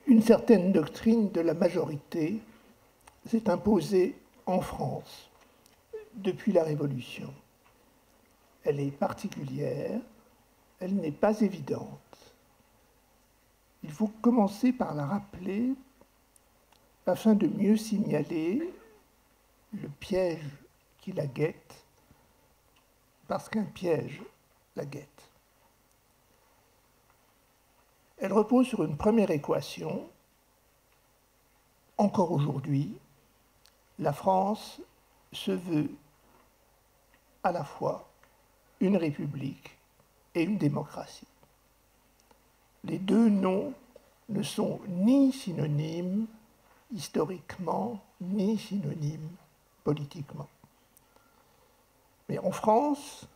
une certaine doctrine de la majorité s'est imposée en France depuis la Révolution. Elle est particulière, elle n'est pas évidente. Il faut commencer par la rappeler afin de mieux signaler le piège qui la guette, parce qu'un piège la guette. Elle repose sur une première équation. Encore aujourd'hui, la France se veut à la fois une république et une démocratie. Les deux noms ne sont ni synonymes historiquement, ni synonymes politiquement. Mais en France,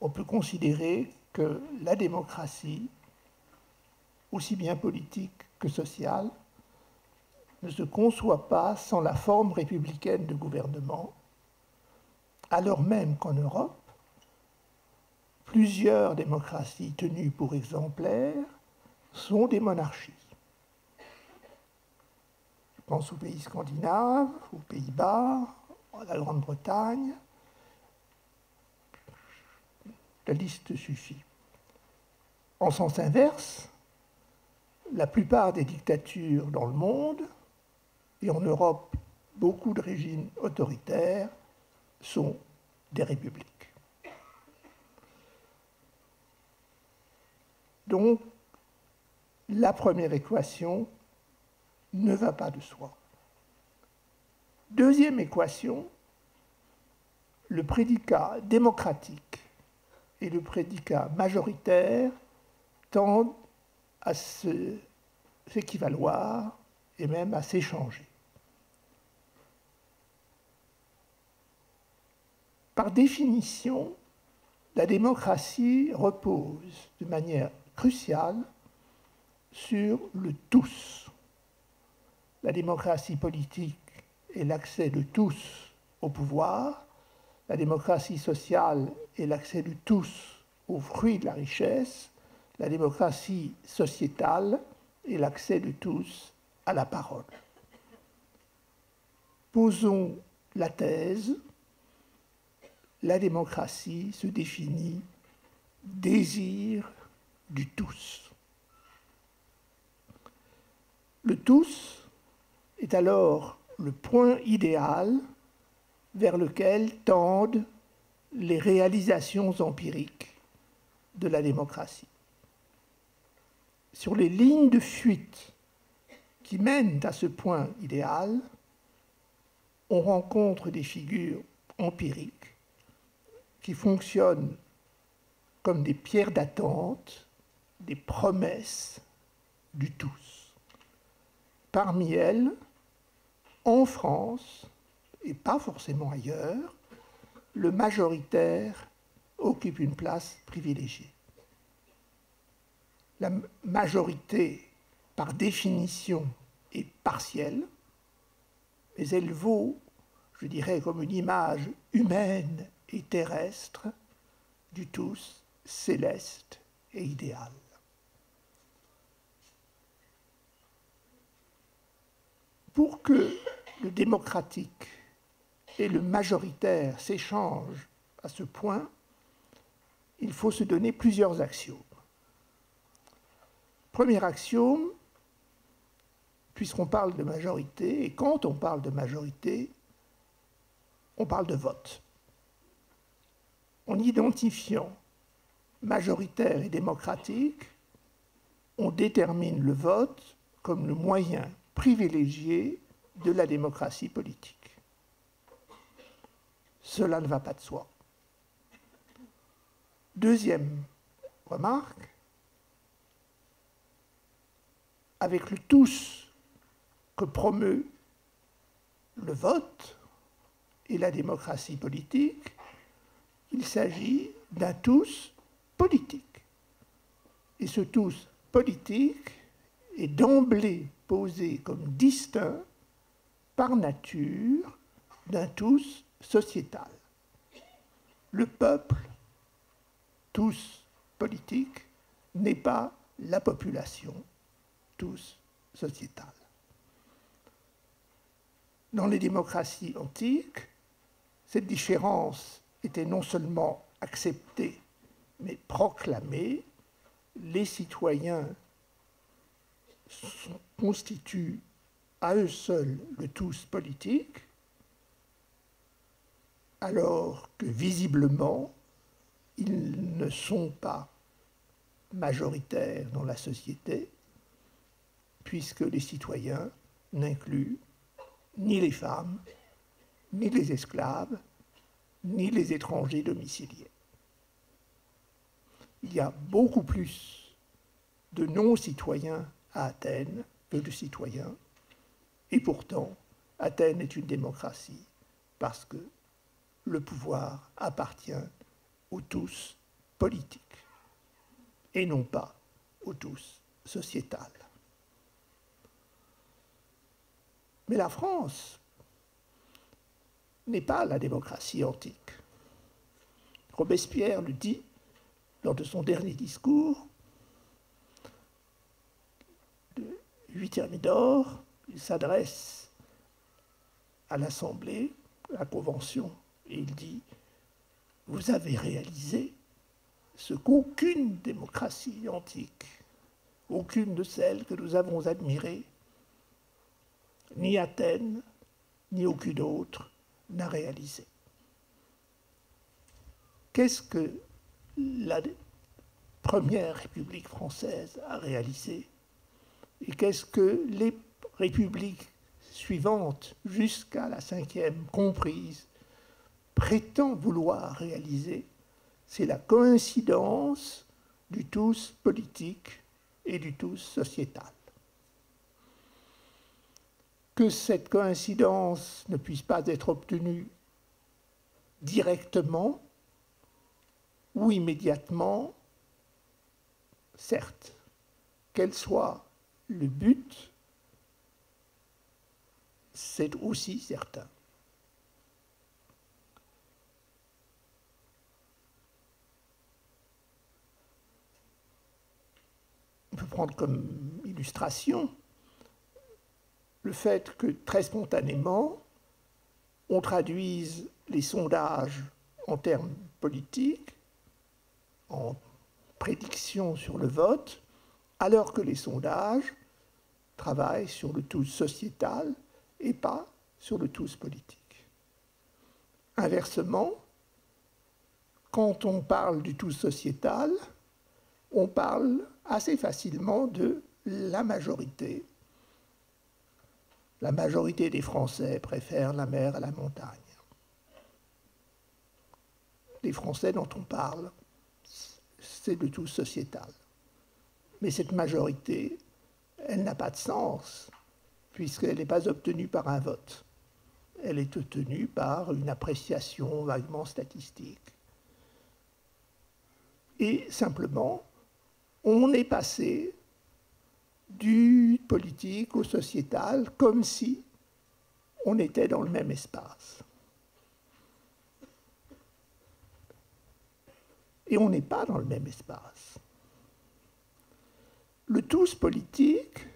on peut considérer que la démocratie, aussi bien politique que sociale, ne se conçoit pas sans la forme républicaine de gouvernement, alors même qu'en Europe, plusieurs démocraties tenues pour exemplaires sont des monarchies. Je pense aux pays scandinaves, aux Pays-Bas, à la Grande-Bretagne. La liste suffit. En sens inverse, la plupart des dictatures dans le monde, et en Europe, beaucoup de régimes autoritaires, sont des républiques. Donc, la première équation ne va pas de soi. Deuxième équation, le prédicat démocratique et le prédicat majoritaire tendent à s'équivaloir et même à s'échanger. Par définition, la démocratie repose de manière cruciale sur le tous. La démocratie politique est l'accès de tous au pouvoir, la démocratie sociale est l'accès de tous aux fruits de la richesse, la démocratie sociétale est l'accès de tous à la parole. Posons la thèse, la démocratie se définit désir du tous. Le tous est alors le point idéal vers lequel tendent les réalisations empiriques de la démocratie. Sur les lignes de fuite qui mènent à ce point idéal, on rencontre des figures empiriques qui fonctionnent comme des pierres d'attente, des promesses du tous. Parmi elles, en France, et pas forcément ailleurs, le majoritaire occupe une place privilégiée. La majorité, par définition, est partielle, mais elle vaut, je dirais, comme une image humaine et terrestre du tous céleste et idéal. Pour que le démocratique et le majoritaire s'échangent à ce point, il faut se donner plusieurs axiomes. Premier axiome, puisqu'on parle de majorité, et quand on parle de majorité, on parle de vote. En identifiant majoritaire et démocratique, on détermine le vote comme le moyen privilégié de la démocratie politique. Cela ne va pas de soi. Deuxième remarque, avec le tous que promeut le vote et la démocratie politique, il s'agit d'un tous politique. Et ce tous politique est d'emblée posé comme distinct par nature d'un tous sociétal. Le peuple, tous politique, n'est pas la population, tous sociétal. Dans les démocraties antiques, cette différence était non seulement acceptée, mais proclamée. Les citoyens constituent à eux seuls le tous politique, alors que visiblement, ils ne sont pas majoritaires dans la société, puisque les citoyens n'incluent ni les femmes, ni les esclaves, ni les étrangers domiciliés. Il y a beaucoup plus de non-citoyens à Athènes que de citoyens, et pourtant, Athènes est une démocratie parce que le pouvoir appartient aux tous politiques et non pas aux tous sociétal. Mais la France n'est pas la démocratie antique. Robespierre le dit lors de son dernier discours, de 8 Thermidor. Il s'adresse à l'Assemblée, à la Convention, et il dit « Vous avez réalisé ce qu'aucune démocratie antique, aucune de celles que nous avons admirées, ni Athènes, ni aucune autre, n'a réalisé. » Qu'est-ce que la première République française a réalisé et qu'est-ce que les républiques suivantes, jusqu'à la 5e comprise, prétendent vouloir réaliser? C'est la coïncidence du tous politique et du tous sociétal. Que cette coïncidence ne puisse pas être obtenue directement ou immédiatement, certes, quel soit le but, c'est aussi certain. On peut prendre comme illustration le fait que très spontanément, on traduise les sondages en termes politiques, en prédictions sur le vote, alors que les sondages travaillent sur le tous sociétal et pas sur le tous politique. Inversement, quand on parle du tous sociétal, on parle assez facilement de la majorité. La majorité des Français préfèrent la mer à la montagne. Les Français dont on parle, c'est le tout sociétal. Mais cette majorité, elle n'a pas de sens, puisqu'elle n'est pas obtenue par un vote. Elle est obtenue par une appréciation vaguement statistique. Et simplement, on est passé du politique au sociétal comme si on était dans le même espace. Et on n'est pas dans le même espace. Le tous politique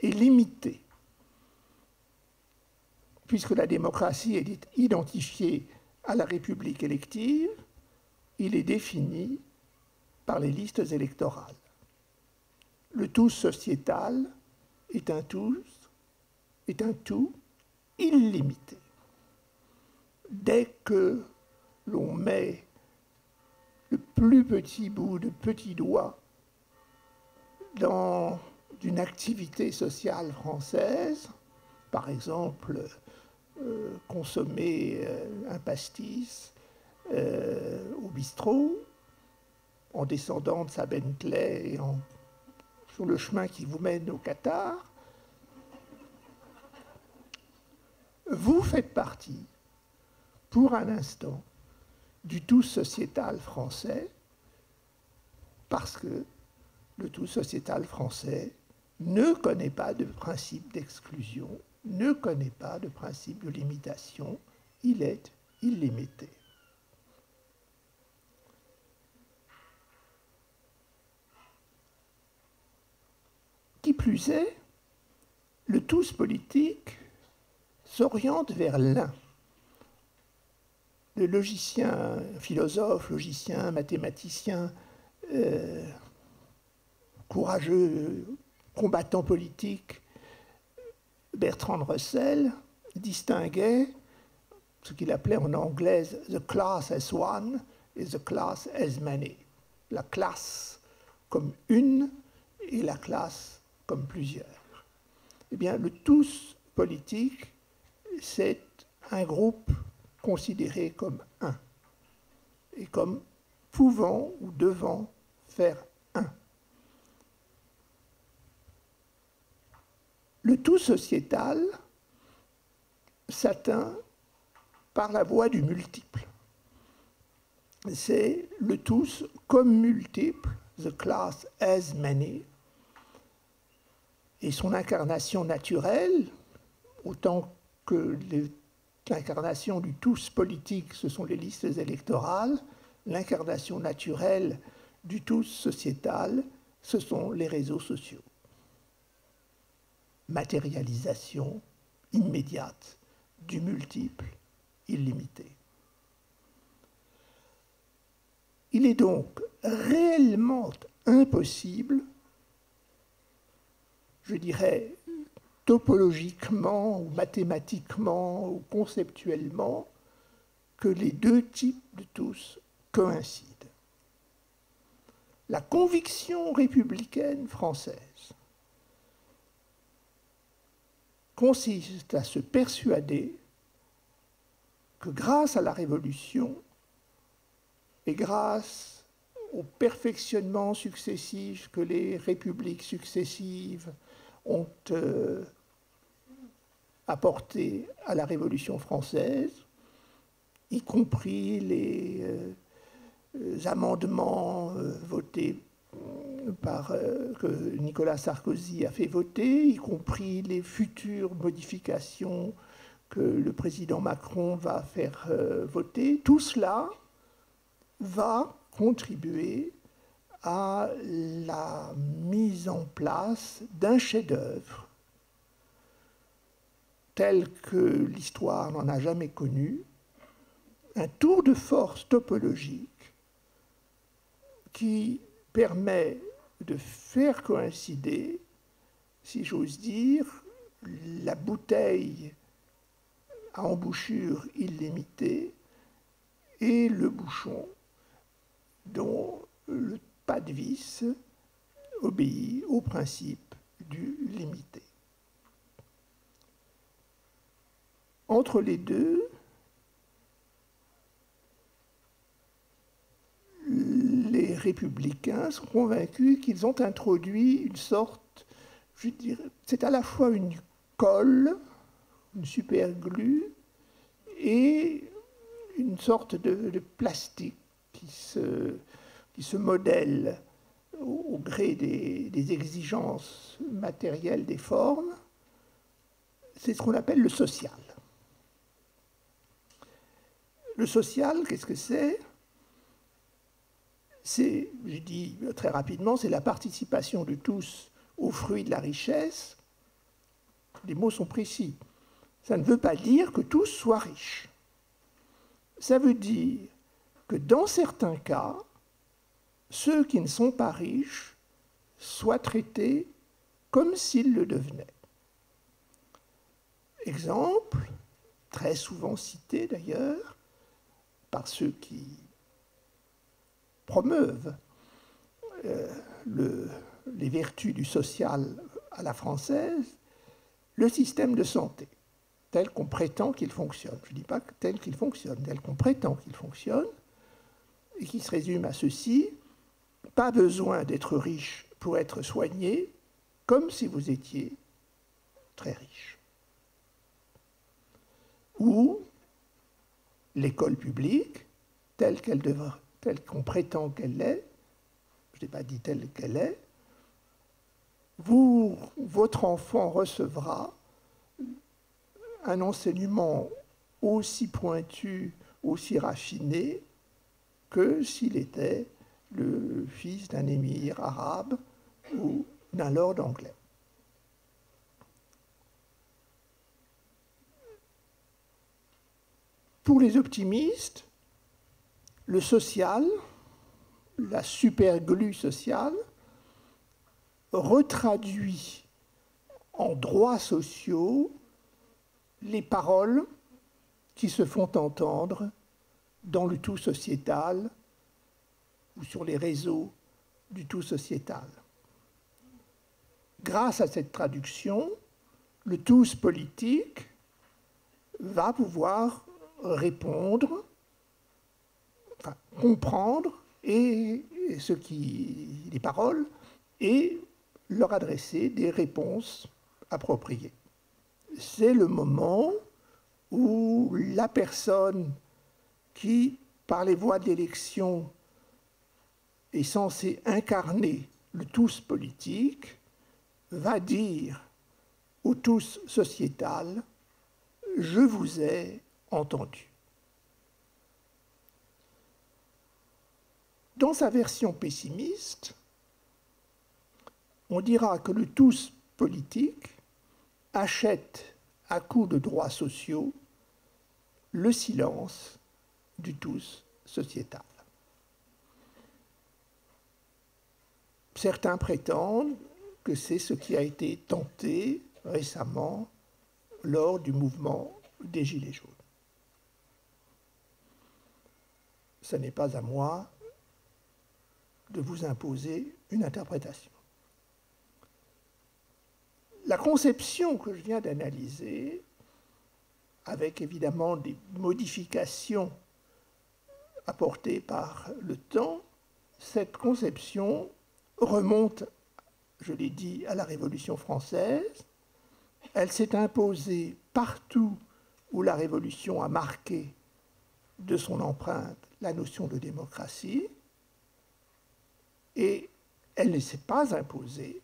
est limité, puisque la démocratie est identifiée à la République élective, il est défini par les listes électorales. Le tout sociétal est un tout illimité. Dès que l'on met le plus petit bout de petit doigt dans une activité sociale française, par exemple consommer un pastis au bistrot, en descendant de sa Bentley et sur le chemin qui vous mène au Qatar, vous faites partie, pour un instant, du tout sociétal français, parce que le tout sociétal français ne connaît pas de principe d'exclusion, ne connaît pas de principe de limitation, il est illimité. Qui plus est, le tous politique s'oriente vers l'un. Le logicien, philosophe, logicien, mathématicien, courageux, combattant politique, Bertrand Russell distinguait ce qu'il appelait en anglais « the class as one » et « the class as many ». La classe comme une et la classe comme plusieurs. Eh bien, le tous politique, c'est un groupe considéré comme un et comme pouvant ou devant faire un. Le tout sociétal s'atteint par la voie du multiple. C'est le tous comme multiple, the class as many, et son incarnation naturelle, autant que l'incarnation du tous politique, ce sont les listes électorales, l'incarnation naturelle du tous sociétal, ce sont les réseaux sociaux. Matérialisation immédiate du multiple illimité. Il est donc réellement impossible, je dirais topologiquement ou mathématiquement ou conceptuellement, que les deux types de tous coïncident. La conviction républicaine française consiste à se persuader que grâce à la Révolution et grâce au perfectionnement successif que les républiques successives ont apporté à la Révolution française, y compris les amendements votés que Nicolas Sarkozy a fait voter, y compris les futures modifications que le président Macron va faire voter, tout cela va contribuer à la mise en place d'un chef-d'œuvre tel que l'histoire n'en a jamais connu, un tour de force topologique qui permet de faire coïncider, si j'ose dire, la bouteille à embouchure illimitée et le bouchon dont le pas de vis obéit au principe du limité. Entre les deux, les républicains sont convaincus qu'ils ont introduit une sorte, je dirais, c'est à la fois une colle, une superglue, et une sorte de plastique qui se modèle au gré des exigences matérielles des formes. C'est ce qu'on appelle le social. Le social, qu'est-ce que c'est? C'est, je dis très rapidement, c'est la participation de tous aux fruits de la richesse. Les mots sont précis. Ça ne veut pas dire que tous soient riches. Ça veut dire que dans certains cas, ceux qui ne sont pas riches soient traités comme s'ils le devenaient. Exemple, très souvent cité d'ailleurs, par ceux qui promeuvent les vertus du social à la française, le système de santé, tel qu'on prétend qu'il fonctionne. Je ne dis pas tel qu'il fonctionne, tel qu'on prétend qu'il fonctionne, et qui se résume à ceci: pas besoin d'être riche pour être soigné, comme si vous étiez très riche. Ou l'école publique, telle qu'on prétend qu'elle est, je n'ai pas dit telle qu'elle est, votre enfant recevra un enseignement aussi pointu, aussi raffiné que s'il était le fils d'un émir arabe ou d'un lord anglais. Pour les optimistes, le social, la superglue sociale, retraduit en droits sociaux les paroles qui se font entendre dans le tout sociétal ou sur les réseaux du tout sociétal. Grâce à cette traduction, le tous politique va pouvoir répondre, enfin, comprendre les paroles et leur adresser des réponses appropriées. C'est le moment où la personne qui, par les voies de l'élection, est censée incarner le tous politique, va dire au tous sociétal « Je vous ai entendu ». Dans sa version pessimiste, on dira que le tous politique achète à coups de droits sociaux le silence du tous sociétal. Certains prétendent que c'est ce qui a été tenté récemment lors du mouvement des Gilets jaunes. Ce n'est pas à moi de vous imposer une interprétation. La conception que je viens d'analyser, avec évidemment des modifications apportées par le temps, cette conception remonte, je l'ai dit, à la Révolution française. Elle s'est imposée partout où la Révolution a marqué de son empreinte la notion de démocratie, et elle ne s'est pas imposée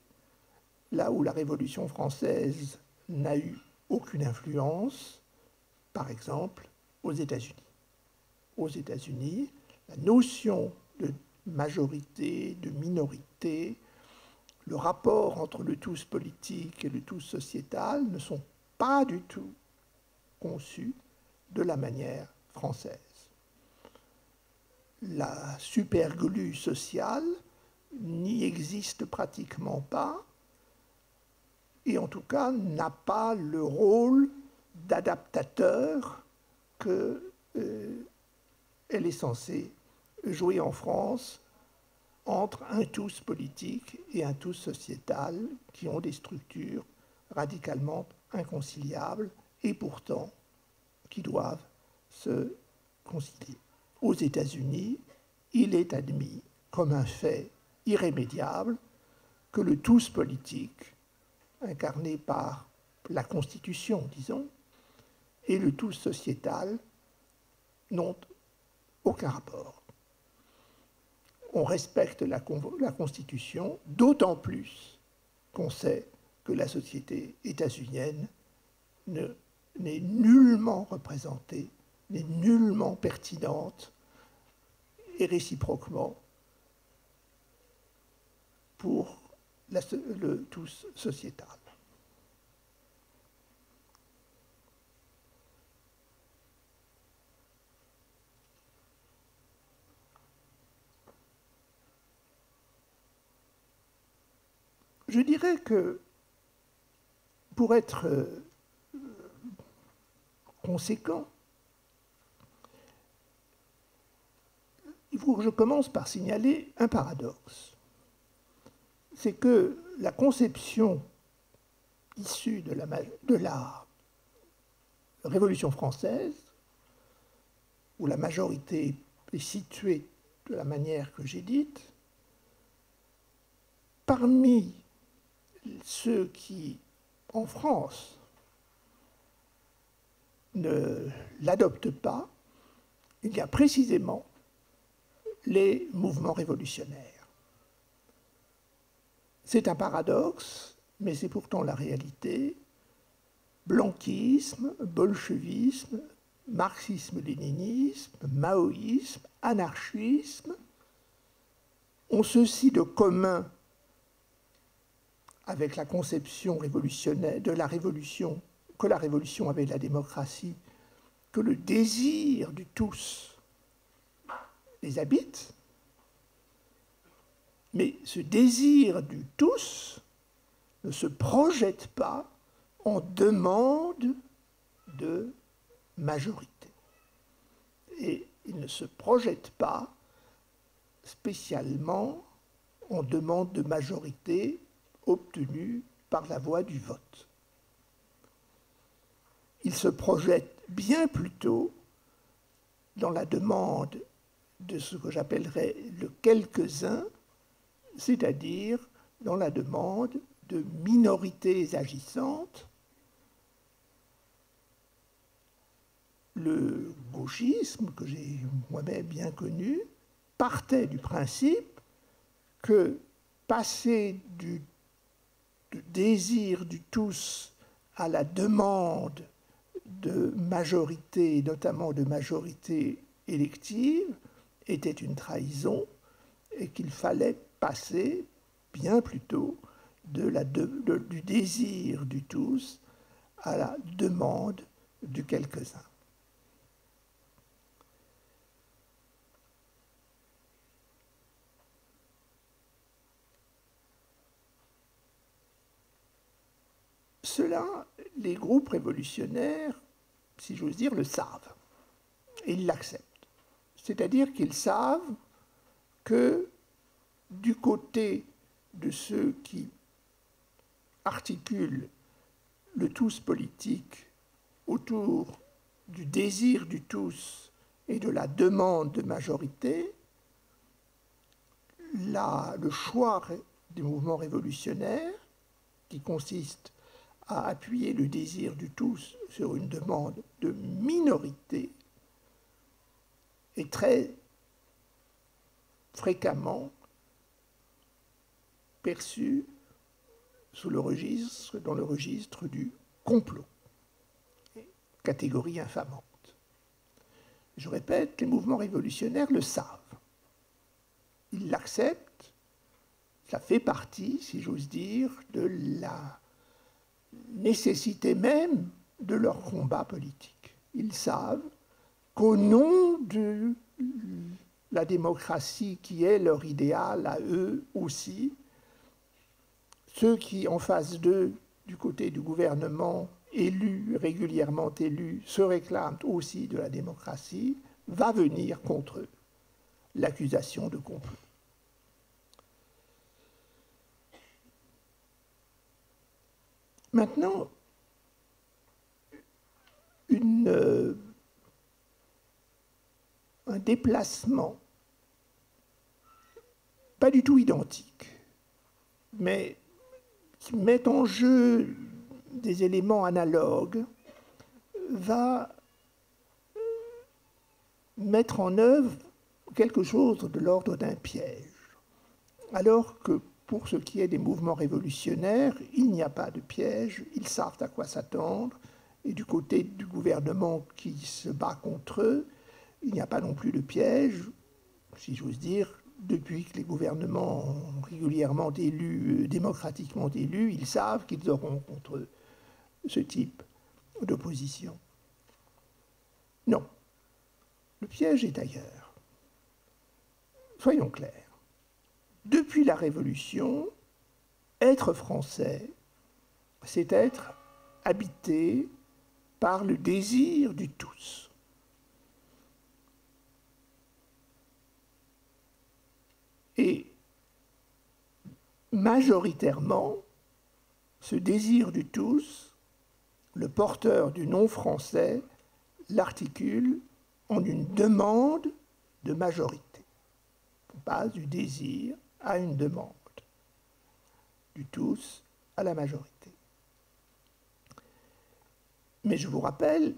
là où la Révolution française n'a eu aucune influence, par exemple aux États-Unis. Aux États-Unis, la notion de majorité, de minorité, le rapport entre le tous politique et le tous sociétal ne sont pas du tout conçus de la manière française. La superglue sociale n'y existe pratiquement pas, et en tout cas n'a pas le rôle d'adaptateur qu'elle est censée jouer en France entre un tous politique et un tous sociétal qui ont des structures radicalement inconciliables et pourtant qui doivent se concilier. Aux États-Unis, il est admis comme un fait irrémédiable que le tous politique, incarné par la Constitution, disons, et le tous sociétal n'ont aucun rapport. On respecte la Constitution, d'autant plus qu'on sait que la société états-unienne n'est nullement représentée, n'est nullement pertinente, et réciproquement pour le tous sociétal. Je dirais que pour être conséquent, il faut que je commence par signaler un paradoxe. C'est que la conception issue de la Révolution française, où la majorité est située de la manière que j'ai dite, parmi ceux qui, en France, ne l'adoptent pas, il y a précisément les mouvements révolutionnaires. C'est un paradoxe, mais c'est pourtant la réalité. Blanquisme, bolchevisme, marxisme-léninisme, maoïsme, anarchisme ont ceci de commun avec la conception révolutionnaire de la révolution, que la révolution avait de la démocratie que le désir du tous les habite, mais ce désir du tous ne se projette pas en demande de majorité. Et il ne se projette pas spécialement en demande de majorité obtenue par la voie du vote. Il se projette bien plutôt dans la demande de ce que j'appellerais le quelques-uns, c'est-à-dire dans la demande de minorités agissantes. Le gauchisme, que j'ai moi-même bien connu, partait du principe que passer du désir du tous à la demande de majorité, notamment de majorité élective, était une trahison et qu'il fallait passer bien plutôt du désir du tous à la demande du quelques-uns. Cela, les groupes révolutionnaires, si j'ose dire, le savent. Et ils l'acceptent. C'est-à-dire qu'ils savent que du côté de ceux qui articulent le tous politique autour du désir du tous et de la demande de majorité, le choix des mouvements révolutionnaires, qui consiste à appuyer le désir du tous sur une demande de minorité, est très fréquemment perçu dans le registre du complot, catégorie infamante. Je répète, les mouvements révolutionnaires le savent. Ils l'acceptent. Ça fait partie, si j'ose dire, de la nécessité même de leur combat politique. Ils savent qu'au nom de la démocratie qui est leur idéal à eux aussi, ceux qui, en face d'eux, du côté du gouvernement régulièrement élu, se réclament aussi de la démocratie, va venir contre eux l'accusation de complot. Maintenant, un déplacement pas du tout identique, mais qui met en jeu des éléments analogues, va mettre en œuvre quelque chose de l'ordre d'un piège. Alors que pour ce qui est des mouvements révolutionnaires, il n'y a pas de piège, ils savent à quoi s'attendre, et du côté du gouvernement qui se bat contre eux, il n'y a pas non plus de piège, si j'ose dire, depuis que les gouvernements ont régulièrement élus, démocratiquement élus, ils savent qu'ils auront contre eux ce type d'opposition. Non, le piège est ailleurs. Soyons clairs. Depuis la Révolution, être français, c'est être habité par le désir du tous. Et majoritairement, ce désir du tous, le porteur du nom français l'articule en une demande de majorité. On passe du désir à une demande, du tous à la majorité. Mais je vous rappelle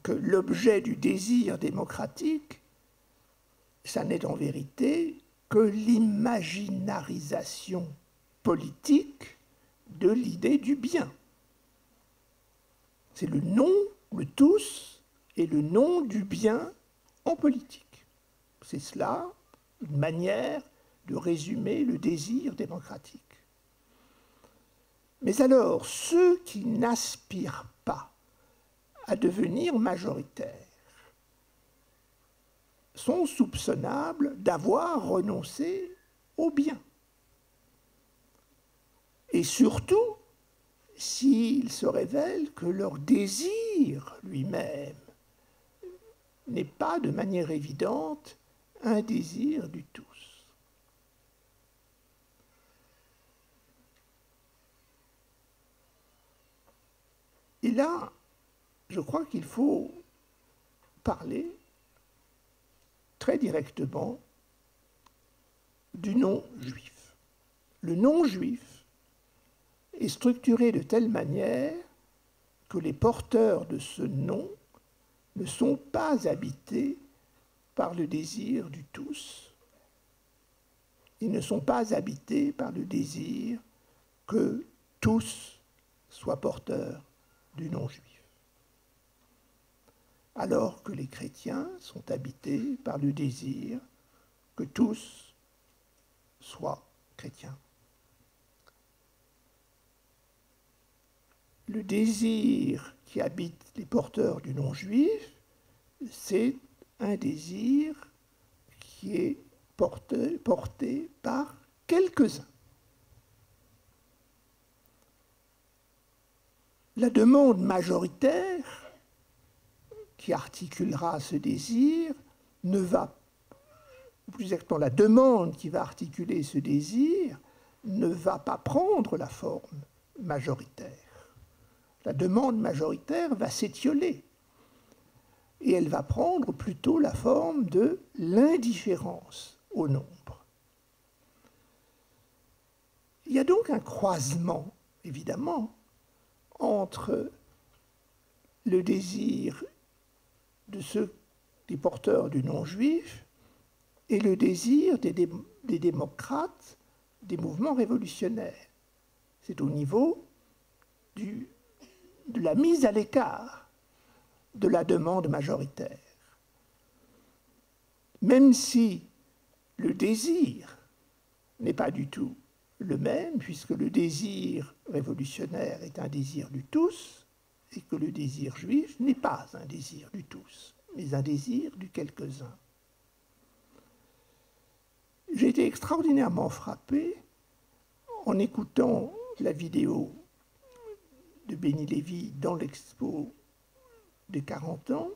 que l'objet du désir démocratique, ça n'est en vérité que l'imaginarisation politique de l'idée du bien. C'est le nom, le tous, et le nom du bien en politique. C'est cela, une manière de résumer le désir démocratique. Mais alors, ceux qui n'aspirent pas à devenir majoritaires sont soupçonnables d'avoir renoncé au bien. Et surtout, s'il se révèle que leur désir lui-même n'est pas de manière évidente un désir du tous. Et là, je crois qu'il faut parler très directement du non-juif. Le non-juif est structuré de telle manière que les porteurs de ce nom ne sont pas habités par le désir du tous. Ils ne sont pas habités par le désir que tous soient porteurs du non-juif. Alors que les chrétiens sont habités par le désir que tous soient chrétiens. Le désir qui habite les porteurs du non-juif, c'est un désir qui est porté par quelques-uns. La demande majoritaire qui articulera ce désir ne va, ou plus exactement la demande qui va articuler ce désir, ne va pas prendre la forme majoritaire. La demande majoritaire va s'étioler et elle va prendre plutôt la forme de l'indifférence au nombre. Il y a donc un croisement, évidemment, entre le désir de ceux des porteurs du non-juif et le désir des démocrates des mouvements révolutionnaires. C'est au niveau de la mise à l'écart de la demande majoritaire. Même si le désir n'est pas du tout le même, puisque le désir révolutionnaire est un désir du tous, et que le désir juif n'est pas un désir du tous, mais un désir du quelques-uns. J'ai été extraordinairement frappé en écoutant la vidéo de Benny Lévy dans l'expo des 40 ans,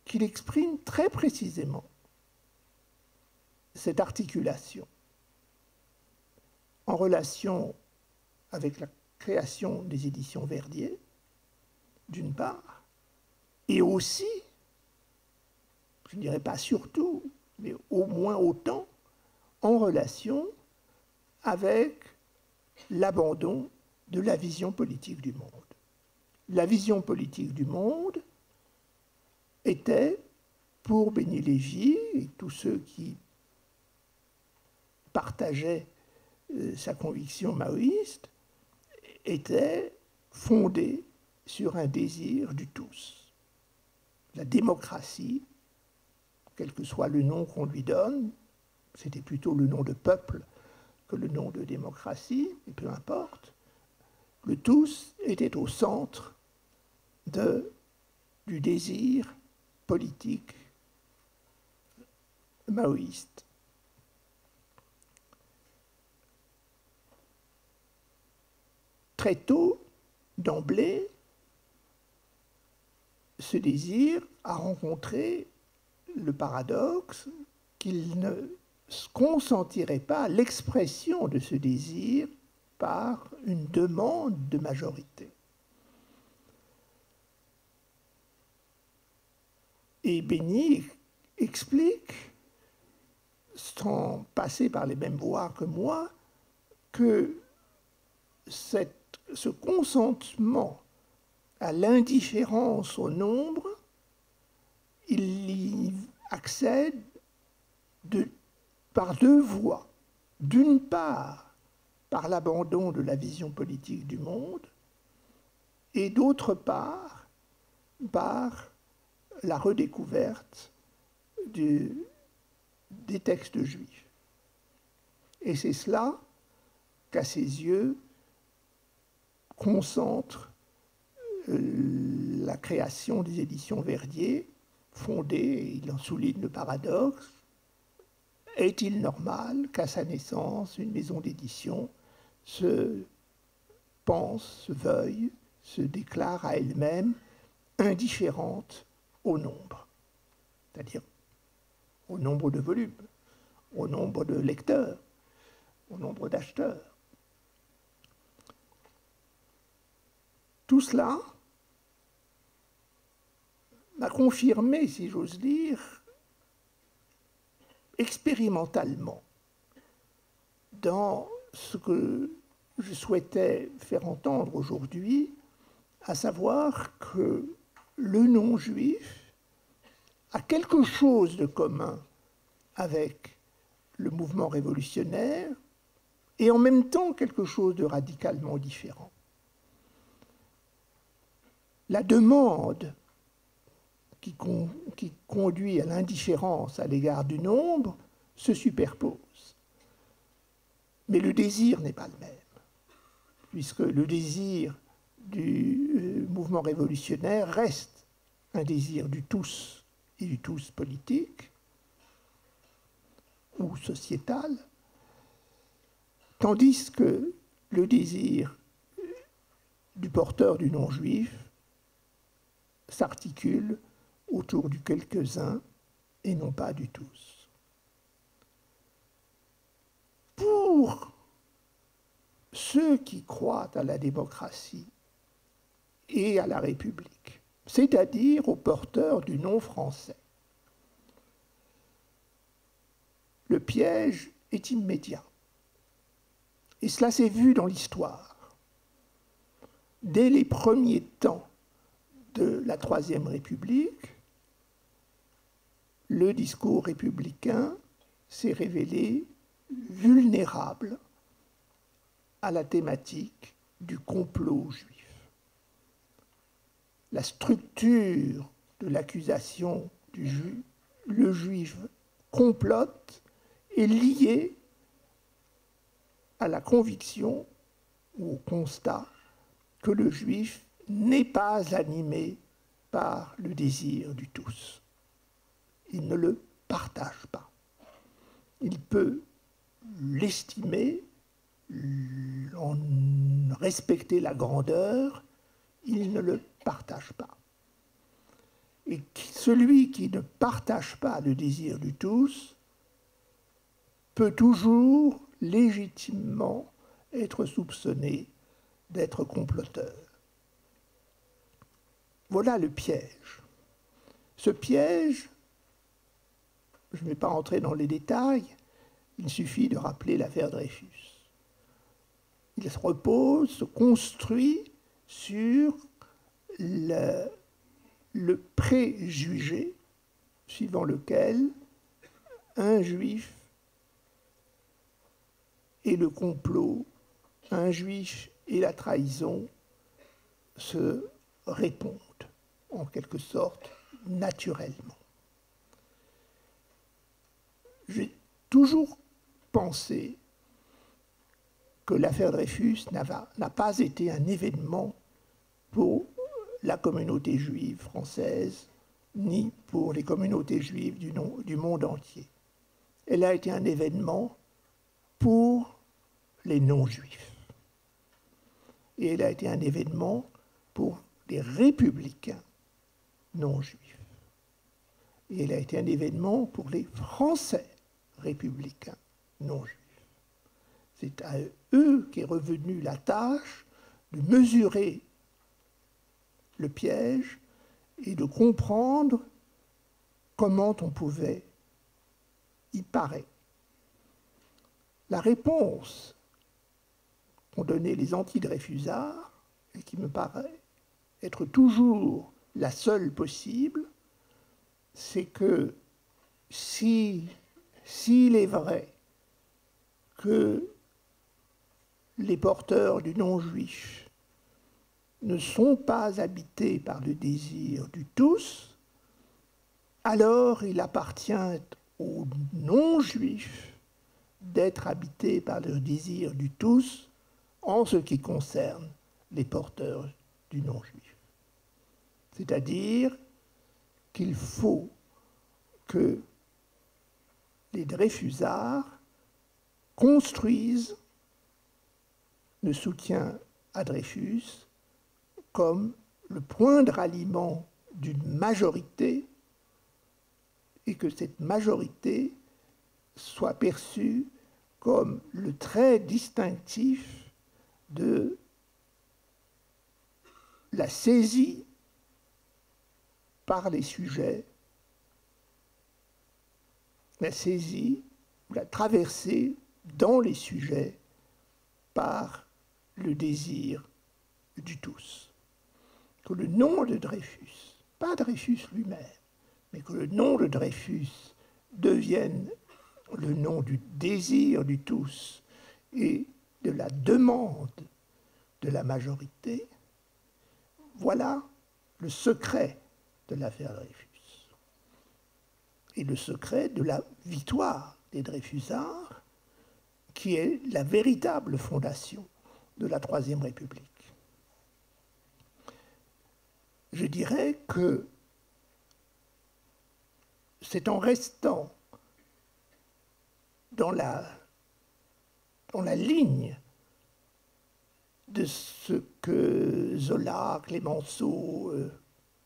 qu'il exprime très précisément cette articulation en relation avec la création des éditions Verdier, d'une part, et aussi, je ne dirais pas surtout, mais au moins autant, en relation avec l'abandon de la vision politique du monde. La vision politique du monde était, pour Benny Lévy et tous ceux qui partageaient sa conviction maoïste, était fondée sur un désir du tous. La démocratie, quel que soit le nom qu'on lui donne, c'était plutôt le nom de peuple que le nom de démocratie, mais peu importe, le tous était au centre du désir politique maoïste. Très tôt, d'emblée, ce désir a rencontré le paradoxe qu'il ne consentirait pas à l'expression de ce désir par une demande de majorité. Et Benny explique, sans passer par les mêmes voies que moi, que ce consentement à l'indifférence au nombre, il y accède par deux voies. D'une part, par l'abandon de la vision politique du monde, et d'autre part, par la redécouverte des textes juifs. Et c'est cela qu'à ses yeux concentre la création des éditions Verdier, fondée, il en souligne le paradoxe, est-il normal qu'à sa naissance, une maison d'édition se pense, se veuille, se déclare à elle-même indifférente au nombre, c'est-à-dire au nombre de volumes, au nombre de lecteurs, au nombre d'acheteurs. Tout cela m'a confirmé, si j'ose dire, expérimentalement, dans ce que je souhaitais faire entendre aujourd'hui, à savoir que le non-juif a quelque chose de commun avec le mouvement révolutionnaire et en même temps quelque chose de radicalement différent. La demande qui conduit à l'indifférence à l'égard du nombre se superpose. Mais le désir n'est pas le même, puisque le désir du mouvement révolutionnaire reste un désir du tous et du tous politique ou sociétal, tandis que le désir du porteur du non-juif s'articule autour du quelques-uns et non pas du tous. Pour ceux qui croient à la démocratie et à la République, c'est-à-dire aux porteurs du non français, le piège est immédiat. Et cela s'est vu dans l'histoire. Dès les premiers temps de la Troisième République, le discours républicain s'est révélé vulnérable à la thématique du complot juif. La structure de l'accusation du juif, le juif complote, est liée à la conviction ou au constat que le juif n'est pas animé par le désir du tous. Il ne le partage pas. Il peut l'estimer, en respecter la grandeur, il ne le partage pas. Et celui qui ne partage pas le désir du tous peut toujours légitimement être soupçonné d'être comploteur. Voilà le piège. Ce piège, je ne vais pas entrer dans les détails, il suffit de rappeler l'affaire Dreyfus. Il se repose, se construit sur le préjugé suivant lequel un juif et le complot, un juif et la trahison se répondent en quelque sorte naturellement. J'ai toujours pensé que l'affaire Dreyfus n'a pas été un événement pour la communauté juive française, ni pour les communautés juives du monde entier. Elle a été un événement pour les non-juifs. Et elle a été un événement pour les républicains non-juifs. Et elle a été un événement pour les Français républicains non-juifs. C'est à eux qu'est revenue la tâche de mesurer le piège et de comprendre comment on pouvait y parer. La réponse qu'ont donnée les anti-Dreyfusards, et qui me paraît être toujours la seule possible, c'est que s'il est vrai que les porteurs du non-juif ne sont pas habités par le désir du tous, alors il appartient aux non-juifs d'être habités par le désir du tous en ce qui concerne les porteurs du non-juif. C'est-à-dire qu'il faut que les Dreyfusards construisent le soutien à Dreyfus comme le point de ralliement d'une majorité et que cette majorité soit perçue comme le trait distinctif de la saisie par les sujets, la saisie ou la traversée dans les sujets par le désir du tous. Que le nom de Dreyfus, pas Dreyfus lui-même, mais que le nom de Dreyfus devienne le nom du désir du tous et de la demande de la majorité, voilà le secret de l'affaire Dreyfus. Et le secret de la victoire des Dreyfusards, qui est la véritable fondation de la Troisième République. Je dirais que c'est en restant dans la ligne de ce que Zola, Clémenceau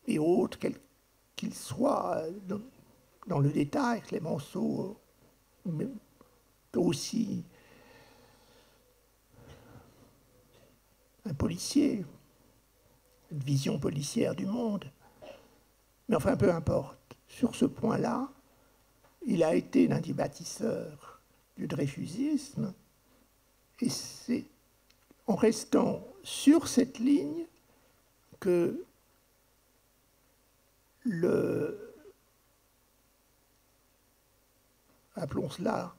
et autres, quels qu'ils soient dans le détail, Clémenceau aussi un policier, une vision policière du monde, mais enfin peu importe. Sur ce point-là, il a été l'un des bâtisseurs du dreyfusisme, et c'est en restant sur cette ligne que appelons cela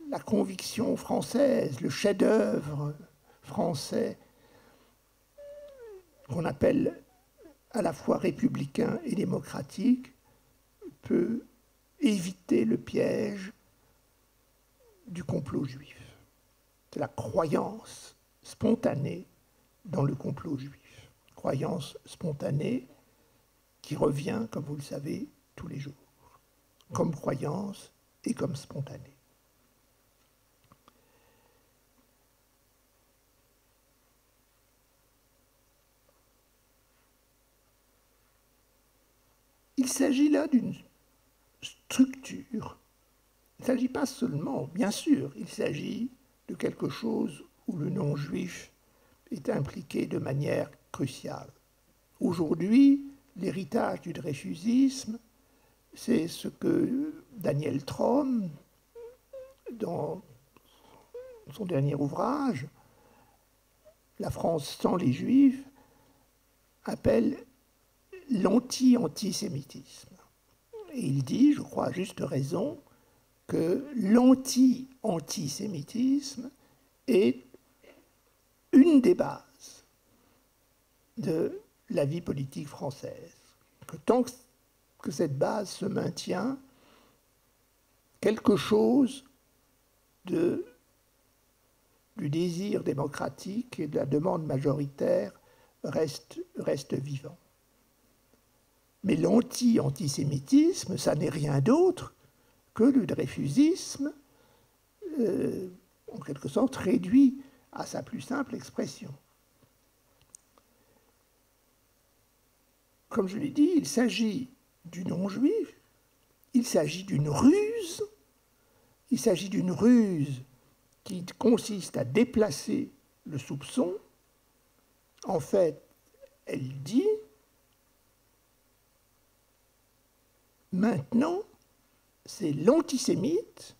la conviction française, le chef-d'œuvre français, qu'on appelle à la fois républicain et démocratique, peut éviter le piège du complot juif. C'est la croyance spontanée dans le complot juif. Croyance spontanée qui revient, comme vous le savez, tous les jours, comme croyance et comme spontanée. Il s'agit là d'une structure. Il ne s'agit pas seulement, bien sûr, il s'agit de quelque chose où le non-juif est impliqué de manière cruciale. Aujourd'hui, l'héritage du dreyfusisme, c'est ce que Daniel Tromp, dans son dernier ouvrage, La France sans les Juifs, appelle l'anti-antisémitisme. Et il dit, je crois à juste raison, que l'anti-antisémitisme est une des bases de la vie politique française. Que tant que cette base se maintient, quelque chose du désir démocratique et de la demande majoritaire reste vivant. Mais l'anti-antisémitisme, ça n'est rien d'autre que le dreyfusisme, en quelque sorte, réduit à sa plus simple expression. Comme je l'ai dit, il s'agit du non-juif, il s'agit d'une ruse, qui consiste à déplacer le soupçon. En fait, elle dit maintenant, c'est l'antisémite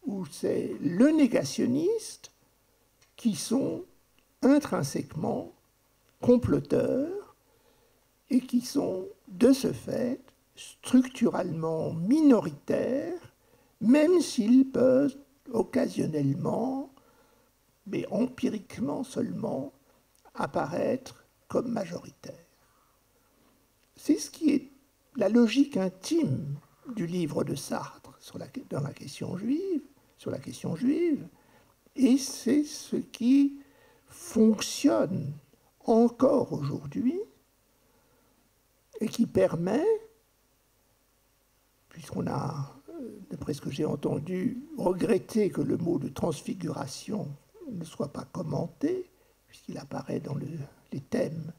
ou c'est le négationniste qui sont intrinsèquement comploteurs et qui sont, de ce fait, structurellement minoritaires, même s'ils peuvent occasionnellement, mais empiriquement seulement, apparaître comme majoritaires. C'est ce qui est la logique intime du livre de Sartre sur la question juive, et c'est ce qui fonctionne encore aujourd'hui et qui permet, puisqu'on a, d'après ce que j'ai entendu, regretté que le mot de transfiguration ne soit pas commenté, puisqu'il apparaît dans les thèmes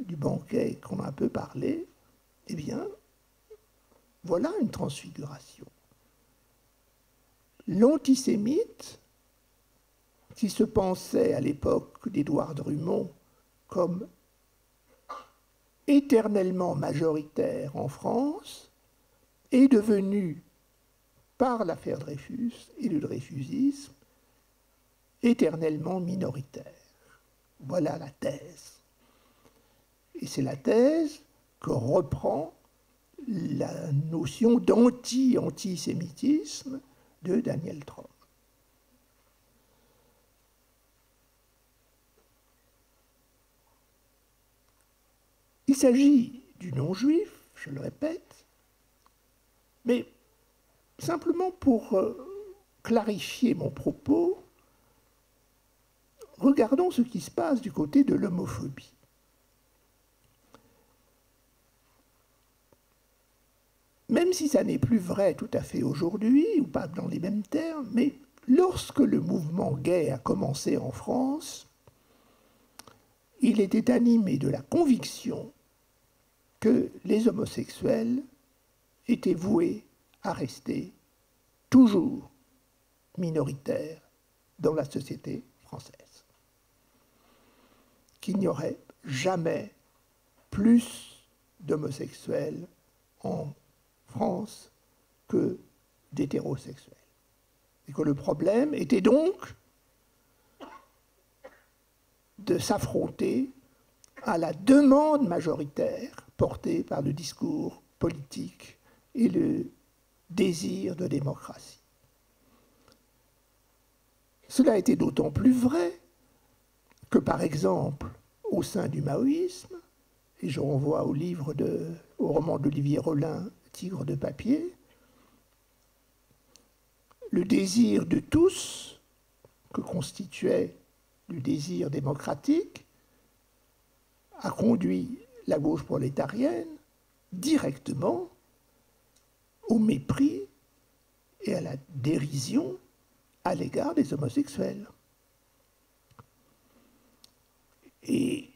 du banquet qu'on a un peu parlé, eh bien, voilà une transfiguration. L'antisémite, qui se pensait à l'époque d'Édouard Drummond comme éternellement majoritaire en France, est devenu, par l'affaire Dreyfus et le dreyfusisme, éternellement minoritaire. Voilà la thèse. Et c'est la thèse que reprend la notion d'anti-antisémitisme de Daniel Tromp. Il s'agit du non-juif, je le répète, mais simplement pour clarifier mon propos, regardons ce qui se passe du côté de l'homophobie. Même si ça n'est plus vrai tout à fait aujourd'hui, ou pas dans les mêmes termes, mais lorsque le mouvement gay a commencé en France, il était animé de la conviction que les homosexuels étaient voués à rester toujours minoritaires dans la société française. Qu'il n'y aurait jamais plus d'homosexuels en France que d'hétérosexuels. Et que le problème était donc de s'affronter à la demande majoritaire portée par le discours politique et le désir de démocratie. Cela était d'autant plus vrai que, par exemple, au sein du maoïsme, et je renvoie au roman d'Olivier Rollin, Tigre de papier, le désir de tous, que constituait le désir démocratique, a conduit la gauche prolétarienne directement au mépris et à la dérision à l'égard des homosexuels. Et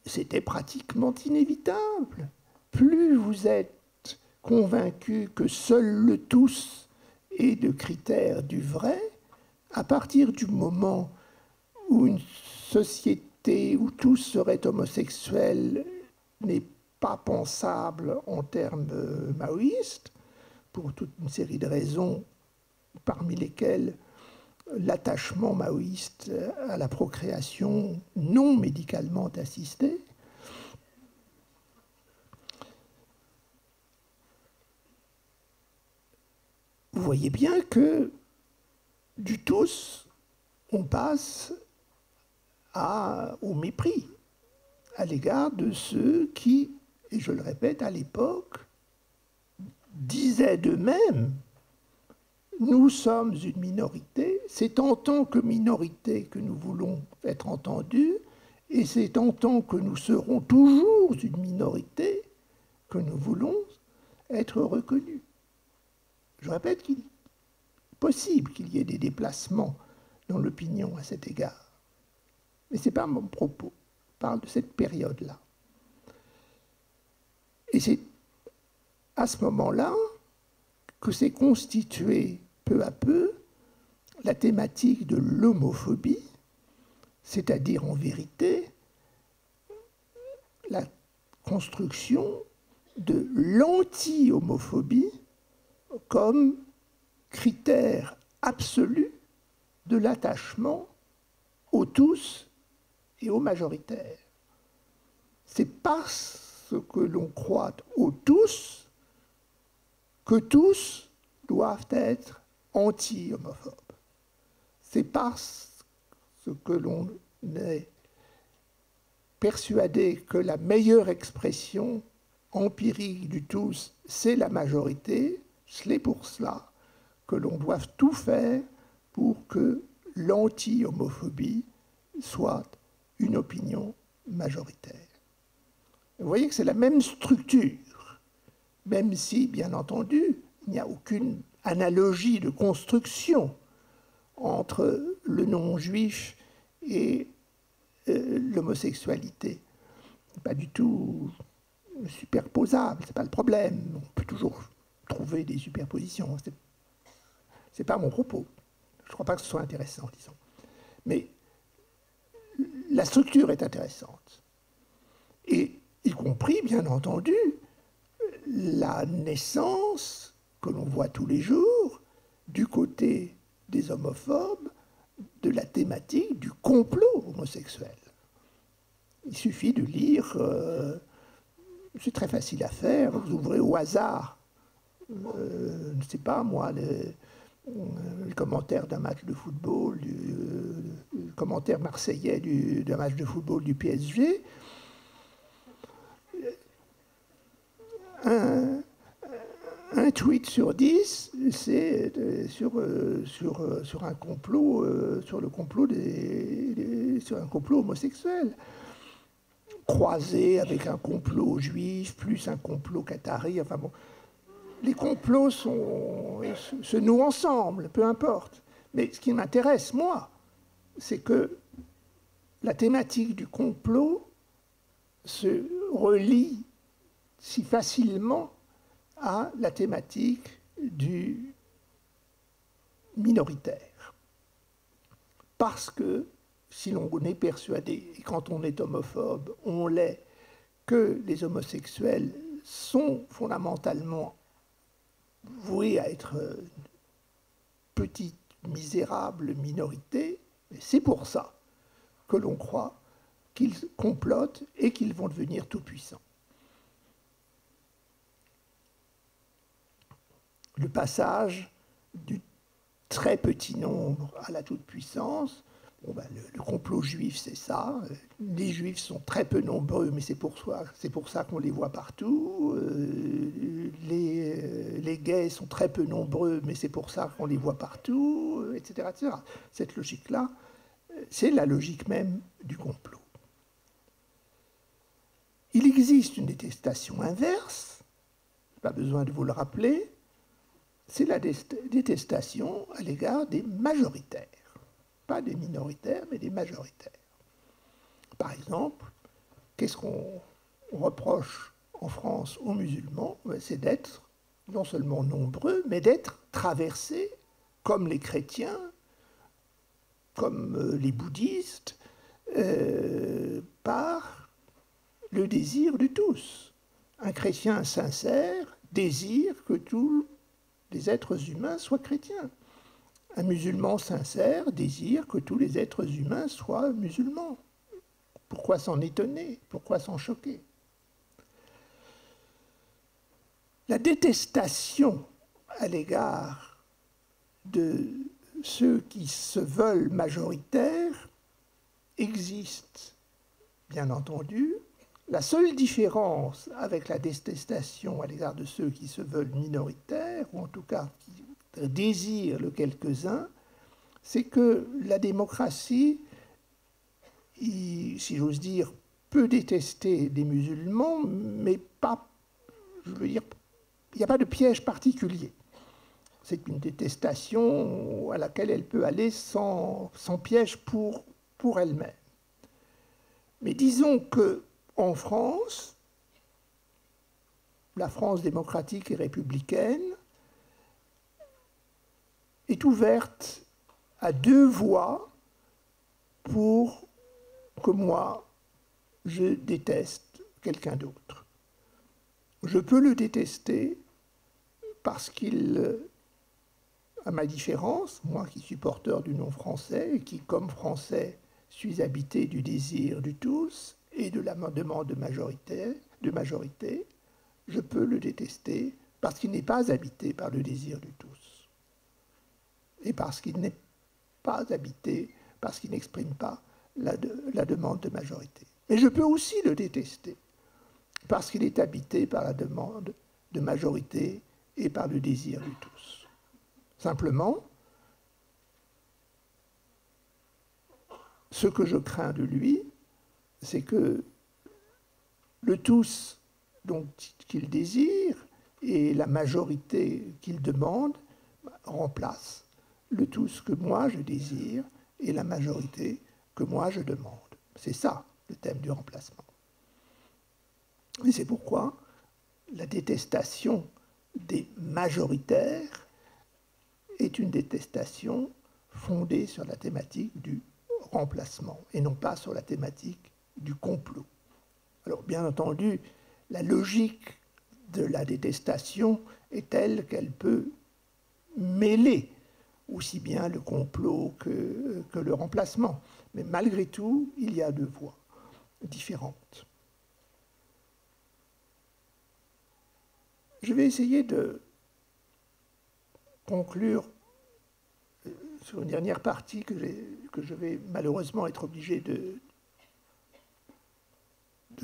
c'était pratiquement inévitable. Plus vous êtes convaincu que seul le tous est le critère du vrai, à partir du moment où une société où tous seraient homosexuels n'est pas pensable en termes maoïstes, pour toute une série de raisons, parmi lesquelles l'attachement maoïste à la procréation non médicalement assistée. Vous voyez bien que du tous, on passe au mépris à l'égard de ceux qui, et je le répète, à l'époque, disaient d'eux-mêmes: nous sommes une minorité, c'est en tant que minorité que nous voulons être entendus, et c'est en tant que nous serons toujours une minorité que nous voulons être reconnus. Je répète qu'il est possible qu'il y ait des déplacements dans l'opinion à cet égard. Mais ce n'est pas mon propos. Je parle de cette période-là. Et c'est à ce moment-là que s'est constituée peu à peu la thématique de l'homophobie, c'est-à-dire en vérité la construction de l'anti-homophobie comme critère absolu de l'attachement aux tous et aux majoritaires. C'est parce que l'on croit aux tous que tous doivent être anti-homophobes. C'est parce que l'on est persuadé que la meilleure expression empirique du tous, c'est la majorité. C'est pour cela que l'on doit tout faire pour que l'anti-homophobie soit une opinion majoritaire. Vous voyez que c'est la même structure, même si, bien entendu, il n'y a aucune analogie de construction entre le non-juif et l'homosexualité. Pas du tout superposable, c'est pas le problème. On peut toujours trouver des superpositions. C'est pas mon propos. Je ne crois pas que ce soit intéressant, disons. Mais la structure est intéressante. Et y compris, bien entendu, la naissance que l'on voit tous les jours du côté des homophobes de la thématique du complot homosexuel. Il suffit de lire, c'est très facile à faire, vous ouvrez au hasard, je ne sais pas moi, le commentaire d'un match de football, le commentaire marseillais d'un match de football du PSG, un tweet sur 10, c'est sur un complot, sur un complot homosexuel, croisé avec un complot juif, plus un complot qatari. Enfin bon, les complots se nouent ensemble, peu importe. Mais ce qui m'intéresse, moi, c'est que la thématique du complot se relie si facilement à la thématique du minoritaire. Parce que si l'on est persuadé, et quand on est homophobe, on l'est, que les homosexuels sont fondamentalement voués à être une petite, misérable minorité, c'est pour ça que l'on croit qu'ils complotent et qu'ils vont devenir tout-puissants. Le passage du très petit nombre à la toute-puissance, bon ben, le complot juif, c'est ça. Les juifs sont très peu nombreux, mais c'est pour ça qu'on les voit partout. Les gays sont très peu nombreux, mais c'est pour ça qu'on les voit partout, etc., etc. Cette logique-là, c'est la logique même du complot. Il existe une détestation inverse, pas besoin de vous le rappeler, c'est la détestation à l'égard des majoritaires. Pas des minoritaires, mais des majoritaires. Par exemple, qu'est-ce qu'on reproche en France aux musulmans? C'est d'être non seulement nombreux, mais d'être traversés, comme les chrétiens, comme les bouddhistes, par le désir de tous. Un chrétien sincère désire que tous les êtres humains soient chrétiens. Un musulman sincère désire que tous les êtres humains soient musulmans. Pourquoi s'en étonner? Pourquoi s'en choquer? La détestation à l'égard de ceux qui se veulent majoritaires existe, bien entendu. La seule différence avec la détestation à l'égard de ceux qui se veulent minoritaires, ou en tout cas qui désirent le quelques-uns, c'est que la démocratie, si j'ose dire, peut détester des musulmans, mais pas, je veux dire, il n'y a pas de piège particulier. C'est une détestation à laquelle elle peut aller sans piège pour elle-même. Mais disons que en France, la France démocratique et républicaine est ouverte à deux voies pour que moi, je déteste quelqu'un d'autre. Je peux le détester parce qu'il, à ma différence, moi qui suis porteur du nom français et qui, comme français, suis habité du désir du tous et de la demande de majorité, je peux le détester parce qu'il n'est pas habité par le désir du tous. Et parce qu'il n'est pas habité, parce qu'il n'exprime pas la demande de majorité. Et je peux aussi le détester parce qu'il est habité par la demande de majorité et par le désir du tous. Simplement, ce que je crains de lui, c'est que le tous donc qu'il désire et la majorité qu'il demande remplacent le tous que moi je désire et la majorité que moi je demande. C'est ça le thème du remplacement. Et c'est pourquoi la détestation des majoritaires est une détestation fondée sur la thématique du remplacement et non pas sur la thématique du complot. Alors bien entendu, la logique de la détestation est telle qu'elle peut mêler aussi bien le complot que le remplacement. Mais malgré tout, il y a deux voies différentes. Je vais essayer de conclure sur une dernière partie que je vais malheureusement être obligé de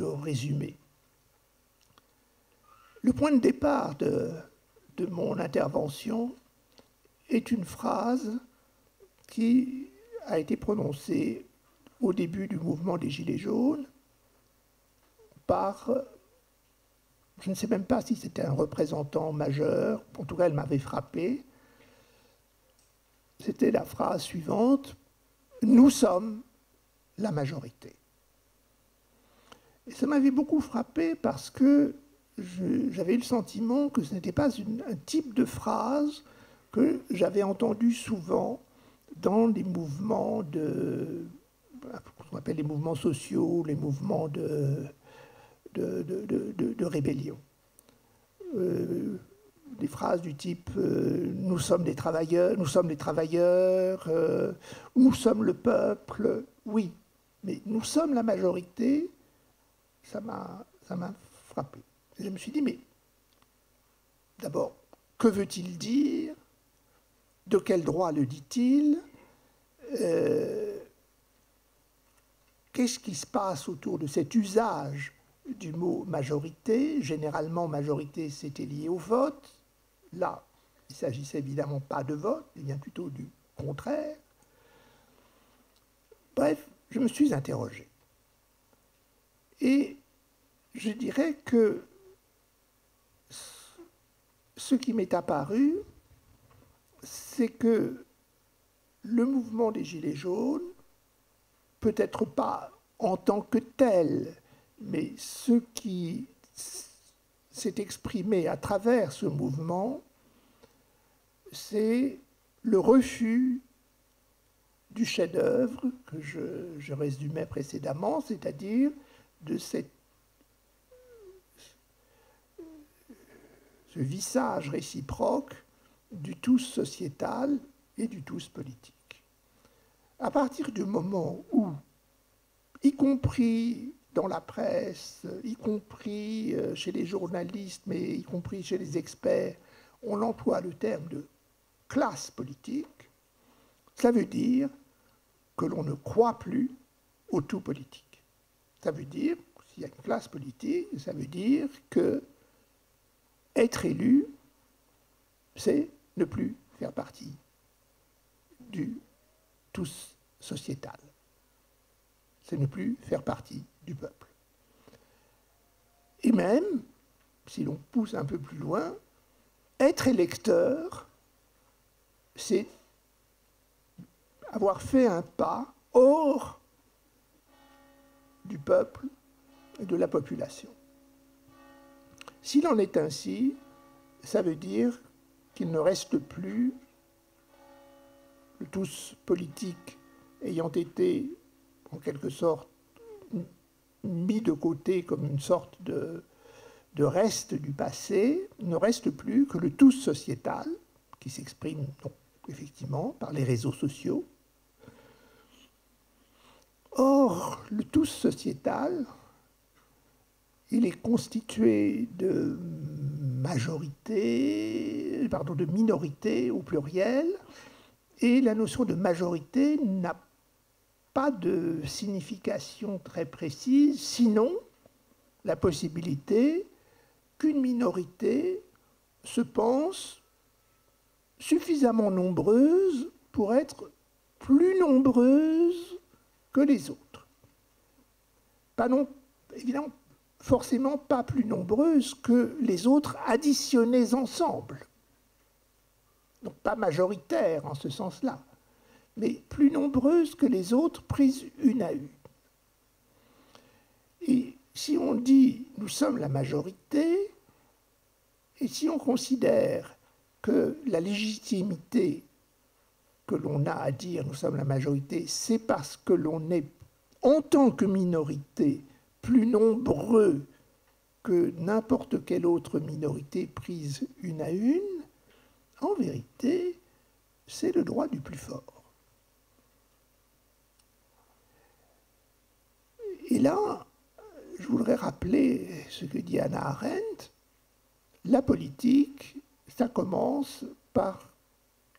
résumer. Le point de départ de mon intervention est une phrase qui a été prononcée au début du mouvement des Gilets jaunes par, je ne sais même pas si c'était un représentant majeur, en tout cas elle m'avait frappé. C'était la phrase suivante: nous sommes la majorité. Et ça m'avait beaucoup frappé parce que j'avais le sentiment que ce n'était pas un type de phrase que j'avais entendu souvent dans les mouvements qu'on appelle les mouvements sociaux, les mouvements de rébellion. Des phrases du type nous sommes les travailleurs, nous sommes le peuple. Oui, mais nous sommes la majorité. Ça m'a frappé. Et je me suis dit, mais d'abord, que veut-il dire? De quel droit le dit-il? Qu'est-ce qui se passe autour de cet usage du mot majorité? Généralement, majorité, c'était lié au vote. Là, il ne s'agissait évidemment pas de vote, mais bien plutôt du contraire. Bref, je me suis interrogé. Et je dirais que ce qui m'est apparu, c'est que le mouvement des Gilets jaunes, peut-être pas en tant que tel, mais ce qui s'est exprimé à travers ce mouvement, c'est le refus du chef-d'œuvre que je résumais précédemment, c'est-à-dire de ce vissage réciproque du tous sociétal et du tous politique. À partir du moment où, y compris dans la presse, y compris chez les journalistes, mais y compris chez les experts, on emploie le terme de classe politique, ça veut dire que l'on ne croit plus au tout politique. Ça veut dire, s'il y a une classe politique, ça veut dire que être élu, c'est ne plus faire partie du tous sociétal. C'est ne plus faire partie du peuple. Et même, si l'on pousse un peu plus loin, être électeur, c'est avoir fait un pas hors du peuple et de la population. S'il en est ainsi, ça veut dire qu'il ne reste plus, le tous politique ayant été en quelque sorte mis de côté comme une sorte de reste du passé, il ne reste plus que le tous sociétal, qui s'exprime donc effectivement par les réseaux sociaux. Or, le tous sociétal, il est constitué de minorités au pluriel, et la notion de majorité n'a pas de signification très précise, sinon la possibilité qu'une minorité se pense suffisamment nombreuse pour être plus nombreuse que les autres. Pas non, évidemment, forcément pas plus nombreuses que les autres additionnées ensemble. Donc pas majoritaires en ce sens-là, mais plus nombreuses que les autres prises une à une. Et si on dit « nous sommes la majorité », et si on considère que la légitimité que l'on a à dire « nous sommes la majorité », c'est parce que l'on est, en tant que minorité, plus nombreux que n'importe quelle autre minorité prise une à une, en vérité, c'est le droit du plus fort. Et là, je voudrais rappeler ce que dit Hannah Arendt. La politique, ça commence par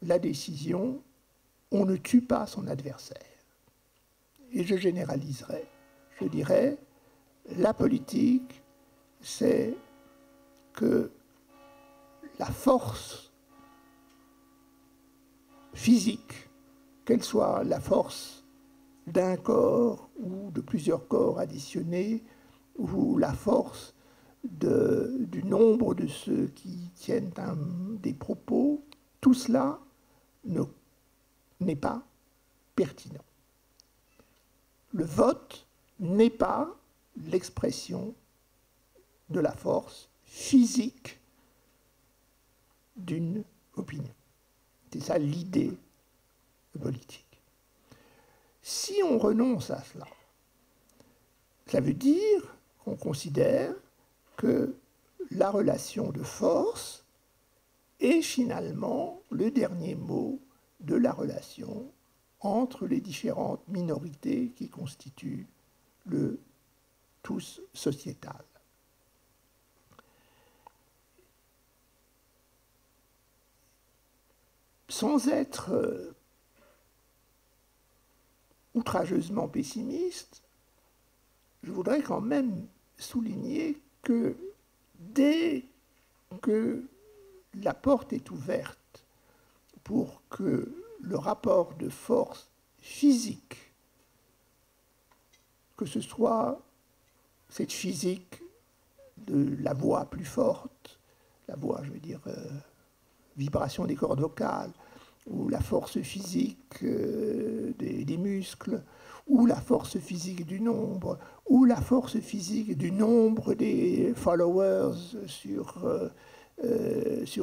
la décision « on ne tue pas son adversaire ». Et je généraliserai. Je dirais, la politique, c'est que la force physique, qu'elle soit la force d'un corps ou de plusieurs corps additionnés, ou la force du nombre de ceux qui tiennent des propos, tout cela n'est pas pertinent. Le vote n'est pas l'expression de la force physique d'une opinion. C'est ça l'idée politique. Si on renonce à cela, ça veut dire qu'on considère que la relation de force est finalement le dernier mot de la relation entre les différentes minorités qui constituent le tous sociétal. Sans être outrageusement pessimiste, je voudrais quand même souligner que dès que la porte est ouverte pour que le rapport de force physique, que ce soit cette physique de la voix plus forte, la voix, je veux dire, vibration des cordes vocales, ou la force physique des muscles, ou la force physique du nombre, ou la force physique du nombre des followers sur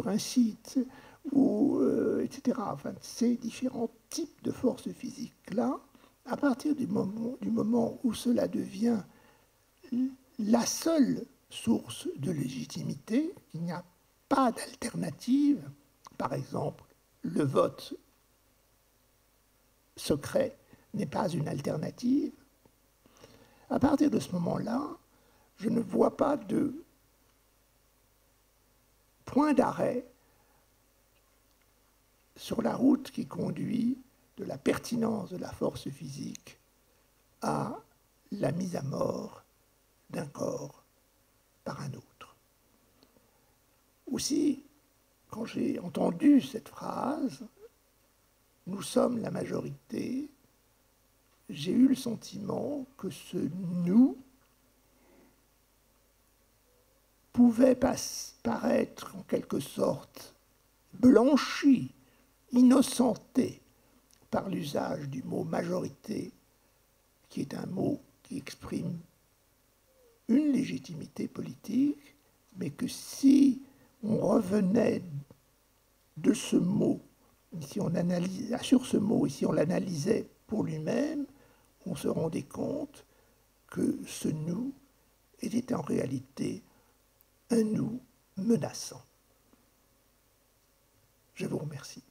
un site, ou, etc. Enfin, ces différents types de forces physiques-là, à partir du moment où cela devient la seule source de légitimité, il n'y a pas d'alternative, par exemple, le vote secret n'est pas une alternative. À partir de ce moment-là, je ne vois pas de point d'arrêt sur la route qui conduit de la pertinence de la force physique à la mise à mort d'un corps par un autre. Aussi, quand j'ai entendu cette phrase, « nous sommes la majorité », j'ai eu le sentiment que ce « nous » pouvait paraître en quelque sorte blanchi, innocenté par l'usage du mot « majorité », qui est un mot qui exprime une légitimité politique, mais que si on revenait de ce mot, si on analyse, sur ce mot, et si on l'analysait pour lui-même, on se rendait compte que ce nous était en réalité un nous menaçant. Je vous remercie.